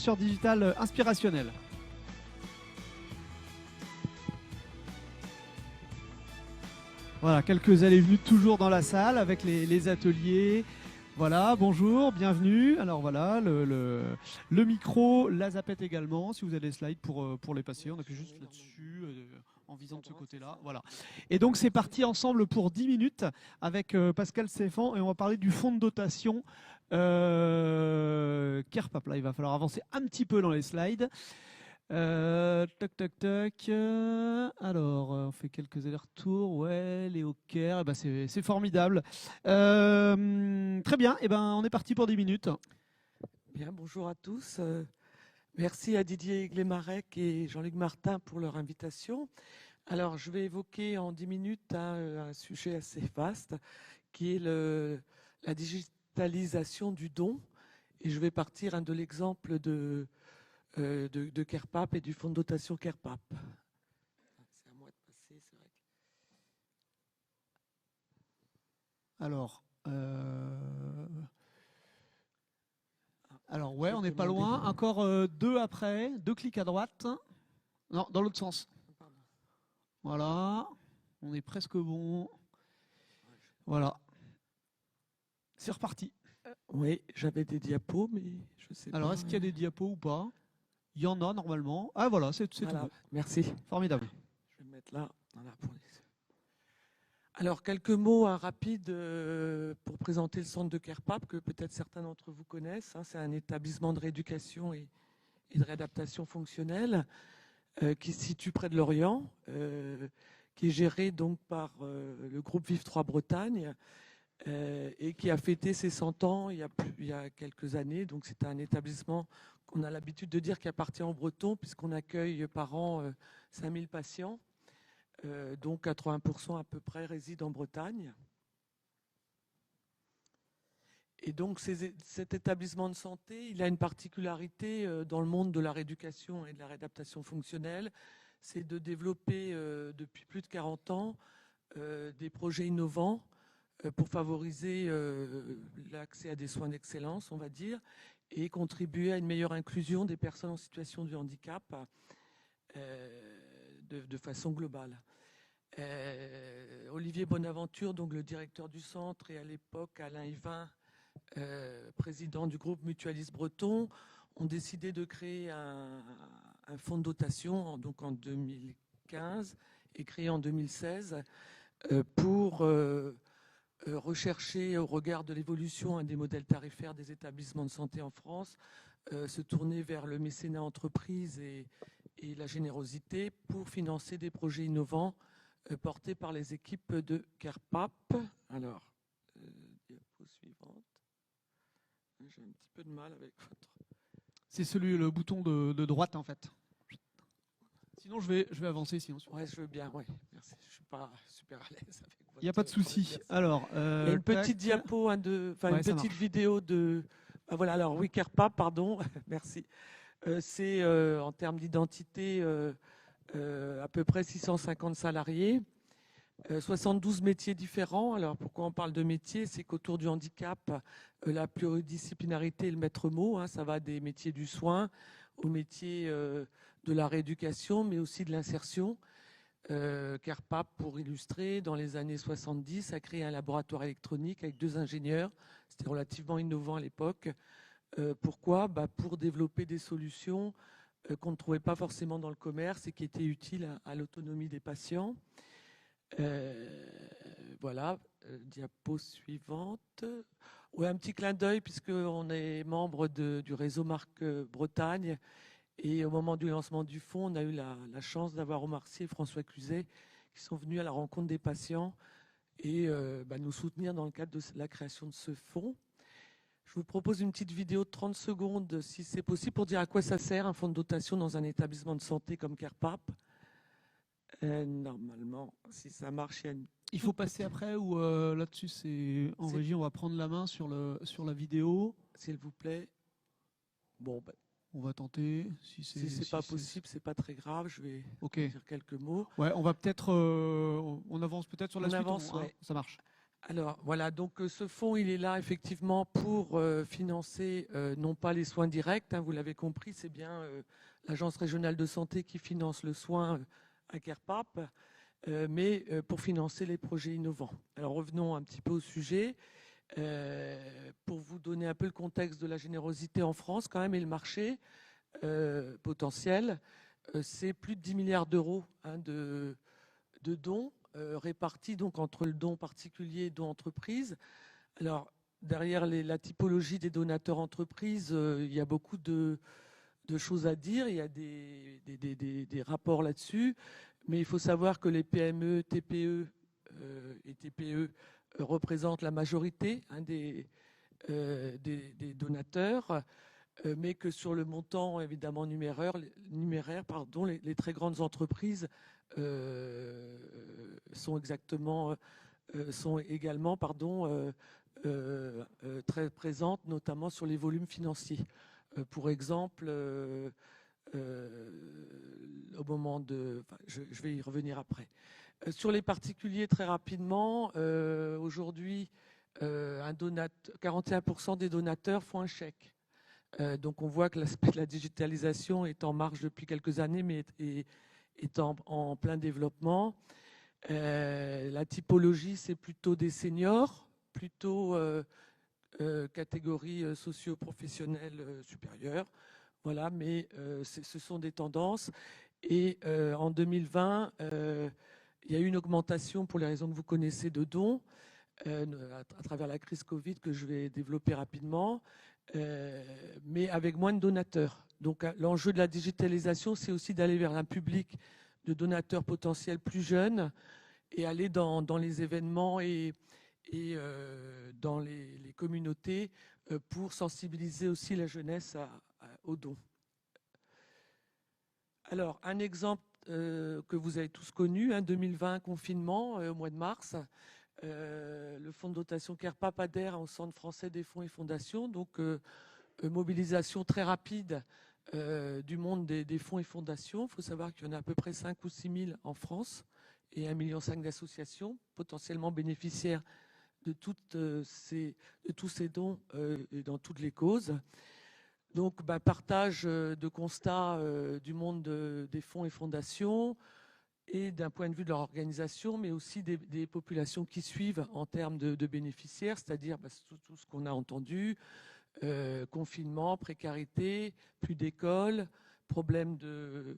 influenceur digital inspirationnel. Voilà, quelques allées venues toujours dans la salle avec les ateliers. Voilà, bonjour, bienvenue. Alors voilà, le micro, la zapette également, si vous avez des slides pour les passer. On appuie juste là-dessus en visant de ce côté-là. Voilà. Et donc c'est parti ensemble pour 10 minutes avec Pascal Stéphane et on va parler du fonds de dotation Kerpap. Là, il va falloir avancer un petit peu dans les slides. Tac, tac, tac. Alors, on fait quelques allers-retours. Ouais, Léo Kerr, eh ben, c'est formidable. Très bien, eh ben, on est parti pour 10 minutes. Bien, bonjour à tous. Merci à Didier Glemarec et Jean-Luc Martin pour leur invitation. Alors, je vais évoquer en 10 minutes un sujet assez vaste qui est la digitalisation du don. Et je vais partir de l'exemple de Kerpap et du fonds de dotation Kerpap. C'est à moi de passer, c'est vrai. Alors ouais, on n'est pas loin. Encore deux après, deux clics à droite. Non, dans l'autre sens. Voilà, on est presque bon. Voilà. C'est reparti. Oui, j'avais des diapos, mais je sais pas. Alors, est-ce qu'il y a des diapos ou pas? Il y en a normalement. Ah voilà, c'est Voilà, tout bon. merci. Formidable. Je vais me mettre là. Voilà pour les... Alors, quelques mots rapides pour présenter le centre de Kerpap, que peut-être certains d'entre vous connaissent. C'est un établissement de rééducation et de réadaptation fonctionnelle qui se situe près de Lorient, qui est géré donc par le groupe Vive 3 Bretagne et qui a fêté ses 100 ans il y a quelques années. Donc, c'est un établissement qu'on a l'habitude de dire qui appartient aux Bretons, puisqu'on accueille par an 5000 patients. Donc 80% à peu près résident en Bretagne. Et donc cet établissement de santé, il a une particularité dans le monde de la rééducation et de la réadaptation fonctionnelle, c'est de développer depuis plus de 40 ans des projets innovants pour favoriser l'accès à des soins d'excellence, on va dire, et contribuer à une meilleure inclusion des personnes en situation de handicap de façon globale. Olivier Bonaventure, donc le directeur du centre, et à l'époque Alain Yvain, président du groupe Mutualiste Breton, ont décidé de créer un fonds de dotation donc en 2015 et créé en 2016 pour rechercher, au regard de l'évolution des modèles tarifaires des établissements de santé en France, se tourner vers le mécénat entreprise et la générosité pour financer des projets innovants porté par les équipes de Kerpap. Alors, diapo suivante. J'ai un petit peu de mal avec votre... C'est le bouton de droite en fait. Sinon, je vais avancer. Sinon. Ouais, je veux bien, oui. Merci. Je ne suis pas super à l'aise avec votre... Il n'y a pas de souci. Alors, il y a une petite diapo, une petite vidéo de... Ah, voilà, alors oui, Kerpap, pardon. Merci. C'est en termes d'identité... à peu près 650 salariés, 72 métiers différents. Alors pourquoi on parle de métiers? C'est qu'autour du handicap, la pluridisciplinarité est le maître mot. Ça va des métiers du soin aux métiers de la rééducation, mais aussi de l'insertion. Kerpap, pour illustrer, dans les années 70, a créé un laboratoire électronique avec 2 ingénieurs. C'était relativement innovant à l'époque. Pourquoi? Pour développer des solutions qu'on ne trouvait pas forcément dans le commerce et qui étaient utiles à l'autonomie des patients. Voilà, diapo suivante. Ouais, un petit clin d'œil puisqu'on est membre du réseau Marc Bretagne et au moment du lancement du fonds, on a eu la chance d'avoir Omar Sy et François Cluzet qui sont venus à la rencontre des patients et nous soutenir dans le cadre de la création de ce fonds. Je vous propose une petite vidéo de 30 secondes, si c'est possible, pour dire à quoi ça sert un fonds de dotation dans un établissement de santé comme Kerpap. Normalement, si ça marche, il faut passer après ou là-dessus, c'est en régie, on va prendre la main sur la vidéo. S'il vous plaît. Bon, on va tenter. Si c'est pas possible, c'est pas très grave. Je vais dire quelques mots. Ouais, on va peut-être, on avance peut-être sur la suite. Avance, ouais. Ça marche. Alors voilà, donc ce fonds, il est là effectivement pour financer non pas les soins directs, hein, vous l'avez compris, c'est bien l'Agence régionale de santé qui finance le soin à Kerpap, mais pour financer les projets innovants. Alors revenons un petit peu au sujet. Pour vous donner un peu le contexte de la générosité en France quand même et le marché potentiel, c'est plus de 10 milliards d'euros hein, de dons répartis donc entre le don particulier et le don entreprise. Alors derrière la typologie des donateurs entreprises, il y a beaucoup de choses à dire, il y a des rapports là-dessus, mais il faut savoir que les PME, TPE et TPE représentent la majorité hein, des donateurs, mais que sur le montant évidemment numéraire, les très grandes entreprises sont également très présentes, notamment sur les volumes financiers. Pour exemple, au moment de... Enfin, je vais y revenir après. Sur les particuliers, très rapidement, aujourd'hui, 41% des donateurs font un chèque. Donc on voit que l'aspect de la digitalisation est en marche depuis quelques années, mais est en plein développement. La typologie, c'est plutôt des seniors, plutôt catégorie socio-professionnelle supérieure. Voilà, mais ce sont des tendances. Et en 2020, il y a eu une augmentation, pour les raisons que vous connaissez, de dons à travers la crise Covid que je vais développer rapidement, mais avec moins de donateurs. Donc l'enjeu de la digitalisation, c'est aussi d'aller vers un public de donateurs potentiels plus jeunes et aller dans les événements et dans les communautés pour sensibiliser aussi la jeunesse aux dons. Alors, un exemple que vous avez tous connu, hein, 2020, confinement, au mois de mars, le fonds de dotation Kerpap adhère au Centre français des fonds et fondations, donc mobilisation très rapide du monde des fonds et fondations. Il faut savoir qu'il y en a à peu près 5 ou 6 000 en France et 1,5 million d'associations potentiellement bénéficiaires de tous ces dons et dans toutes les causes. Donc, partage de constats du monde des fonds et fondations et d'un point de vue de leur organisation, mais aussi des populations qui suivent en termes de bénéficiaires, c'est-à-dire tout ce qu'on a entendu, confinement, précarité, plus d'écoles, problème de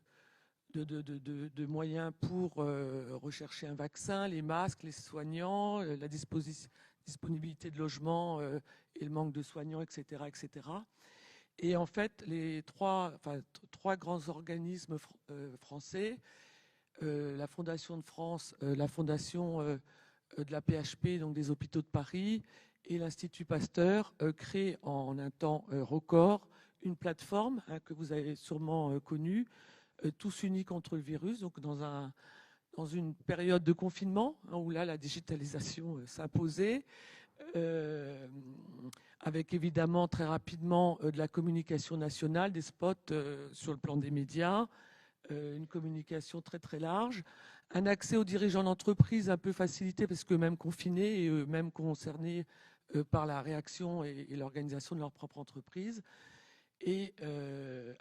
moyens pour rechercher un vaccin, les masques, les soignants, la disponibilité de logements et le manque de soignants, etc., etc. Et en fait, les trois grands organismes français, la Fondation de France, la Fondation de la PHP, donc des hôpitaux de Paris, et l'Institut Pasteur, créent en un temps record une plateforme hein, que vous avez sûrement connue, Tous unis contre le virus, donc dans une période de confinement, hein, où là, la digitalisation s'imposait, avec évidemment très rapidement de la communication nationale, des spots sur le plan des médias, une communication très très large, un accès aux dirigeants d'entreprise un peu facilité parce qu'eux-mêmes confinés et eux-mêmes concernés par la réaction et l'organisation de leur propre entreprise, et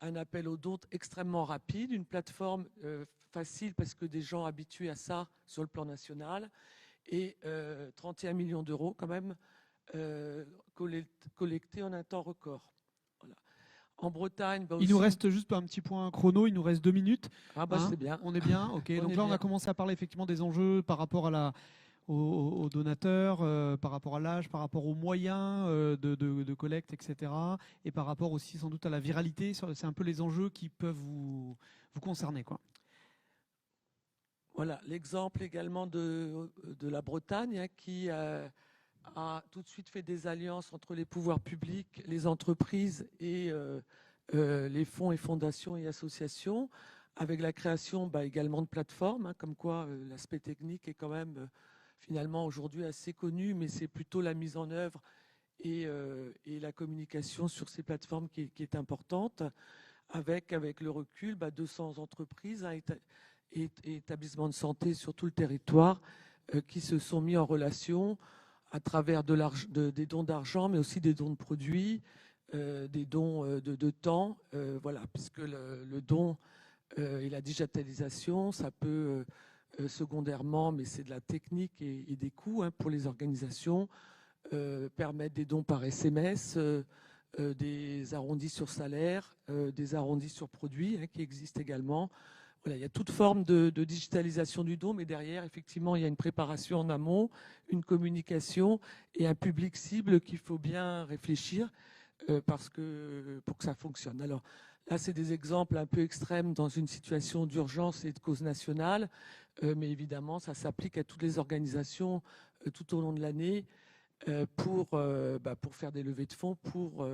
un appel aux dons extrêmement rapide, une plateforme facile parce que des gens habitués à ça sur le plan national, et 31 millions d'euros quand même collectés en un temps record. Voilà. En Bretagne, il nous reste juste un petit point chrono, il nous reste 2 minutes. Ah hein, c'est bien. On est bien, ok. Donc là, on a commencé à parler effectivement des enjeux par rapport aux donateurs, par rapport à l'âge, par rapport aux moyens de collecte, etc. Et par rapport aussi sans doute à la viralité. C'est un peu les enjeux qui peuvent vous concerner, quoi. Voilà, l'exemple également de la Bretagne hein, qui a tout de suite fait des alliances entre les pouvoirs publics, les entreprises et les fonds et fondations et associations, avec la création également de plateformes, hein, comme quoi l'aspect technique est quand même finalement aujourd'hui assez connu, mais c'est plutôt la mise en œuvre et la communication sur ces plateformes qui est importante, avec le recul 200 entreprises hein, et établissements de santé sur tout le territoire qui se sont mis en relation à travers des dons d'argent, mais aussi des dons de produits, des dons de temps, voilà, puisque le don et la digitalisation, ça peut secondairement, mais c'est de la technique et des coûts pour les organisations, permettre des dons par SMS, des arrondis sur salaire, des arrondis sur produits qui existent également. Voilà, il y a toute forme de digitalisation du don, mais derrière, effectivement, il y a une préparation en amont, une communication et un public cible qu'il faut bien réfléchir pour que ça fonctionne. Alors là, c'est des exemples un peu extrêmes dans une situation d'urgence et de cause nationale, mais évidemment, ça s'applique à toutes les organisations tout au long de l'année pour faire des levées de fonds, pour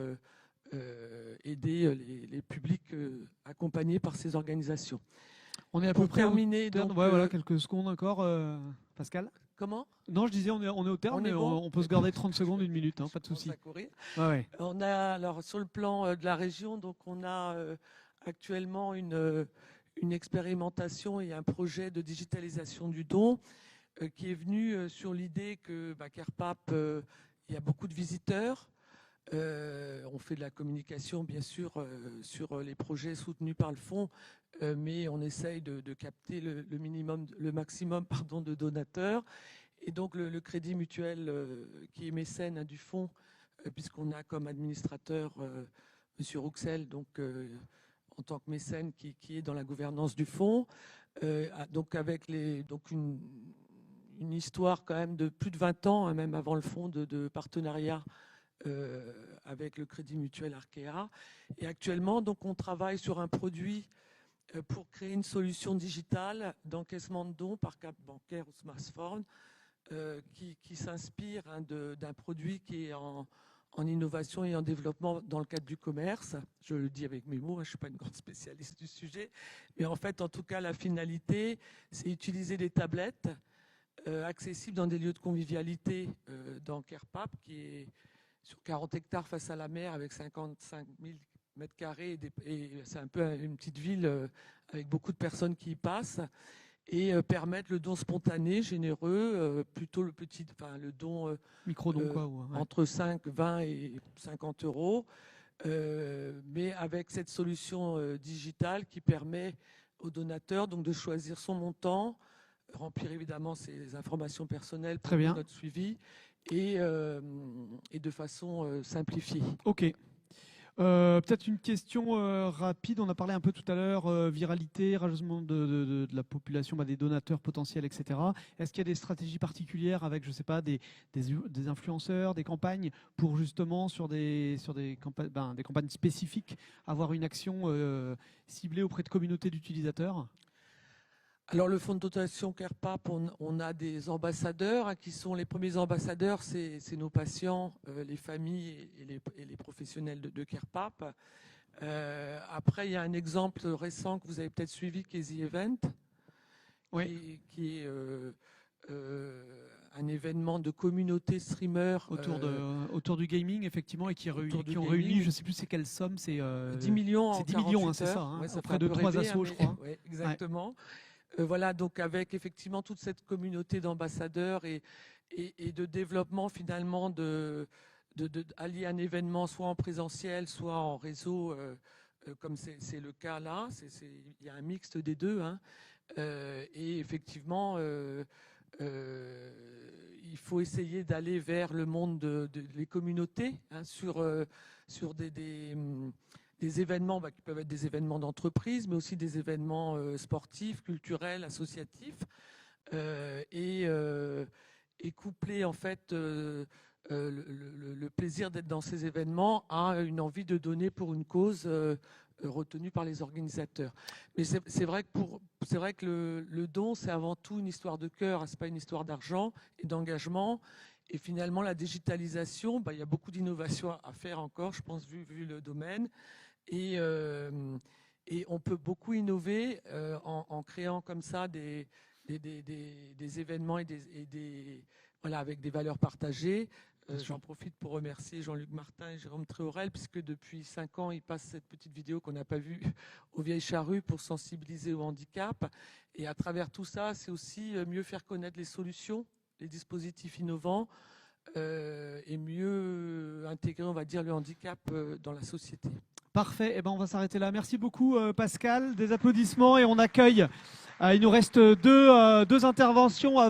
aider les publics accompagnés par ces organisations. On est à peu près terminé. Donc, voilà, quelques secondes encore. Pascal? Comment? Non, je disais on est au terme, mais bon, on peut se garder 30 secondes, une minute, pas de souci. On a, alors, sur le plan de la région, donc on a actuellement une expérimentation et un projet de digitalisation du don qui est venu sur l'idée que CarePap, il y a beaucoup de visiteurs. On fait de la communication, bien sûr, sur les projets soutenus par le fonds, mais on essaye de capter le maximum de donateurs. Et donc, le Crédit Mutuel, qui est mécène du fonds, puisqu'on a comme administrateur M. Rouxel, donc, en tant que mécène qui est dans la gouvernance du fonds, donc avec une histoire quand même de plus de 20 ans, même avant le fonds, de partenariat avec le Crédit Mutuel Arkea. Et actuellement, donc, on travaille sur un produit pour créer une solution digitale d'encaissement de dons par carte bancaire ou smartphone qui s'inspire d'un produit qui est en innovation et en développement dans le cadre du commerce. Je le dis avec mes mots, je ne suis pas une grande spécialiste du sujet, mais en fait, en tout cas, la finalité, c'est utiliser des tablettes accessibles dans des lieux de convivialité dans CarePap, qui est sur 40 hectares face à la mer avec 55 000 mètres carrés et c'est un peu une petite ville avec beaucoup de personnes qui y passent et permettre le don spontané, généreux, plutôt le don micro-don entre 5, 20 et 50 euros, mais avec cette solution digitale qui permet au donateur donc de choisir son montant, remplir évidemment ses informations personnelles pour notre suivi et de façon simplifiée. Ok. Peut-être une question rapide. On a parlé un peu tout à l'heure, viralité, rajeunissement de la population, des donateurs potentiels, etc. Est-ce qu'il y a des stratégies particulières avec, je ne sais pas, des influenceurs, des campagnes pour justement sur des campagnes spécifiques avoir une action ciblée auprès de communautés d'utilisateurs ? Alors, le fonds de dotation CarePap, on a des ambassadeurs qui sont les premiers ambassadeurs, c'est nos patients, les familles et les professionnels de CarePap. Après, il y a un exemple récent que vous avez peut-être suivi qui est The Event, qui est un événement de communauté streamer autour du gaming, effectivement, et qui ont réuni, je ne sais plus c'est quelle somme, c'est 10 millions en 10 millions, c'est ça, près de 3 assos, je crois. Oui, exactement. Ouais. Voilà, donc avec effectivement toute cette communauté d'ambassadeurs et de développement finalement allier un événement soit en présentiel, soit en réseau, comme c'est le cas là. Il y a un mixte des deux. Et effectivement, il faut essayer d'aller vers le monde des communautés sur des événements qui peuvent être des événements d'entreprise, mais aussi des événements sportifs, culturels, associatifs, et coupler en fait le plaisir d'être dans ces événements à une envie de donner pour une cause retenue par les organisateurs. Mais c'est vrai que le don, c'est avant tout une histoire de cœur, c'est pas une histoire d'argent et d'engagement. Et finalement, la digitalisation, il y a beaucoup d'innovations à faire encore, je pense, vu le domaine. Et on peut beaucoup innover en créant comme ça des événements avec des valeurs partagées. J'en profite pour remercier Jean-Luc Martin et Jérôme Tréorel, puisque depuis 5 ans, ils passent cette petite vidéo qu'on n'a pas vue aux Vieilles Charrues pour sensibiliser au handicap. Et à travers tout ça, c'est aussi mieux faire connaître les solutions, les dispositifs innovants, et mieux intégrer, on va dire, le handicap dans la société. Parfait, eh ben, on va s'arrêter là. Merci beaucoup Pascal, des applaudissements et on accueille, il nous reste deux interventions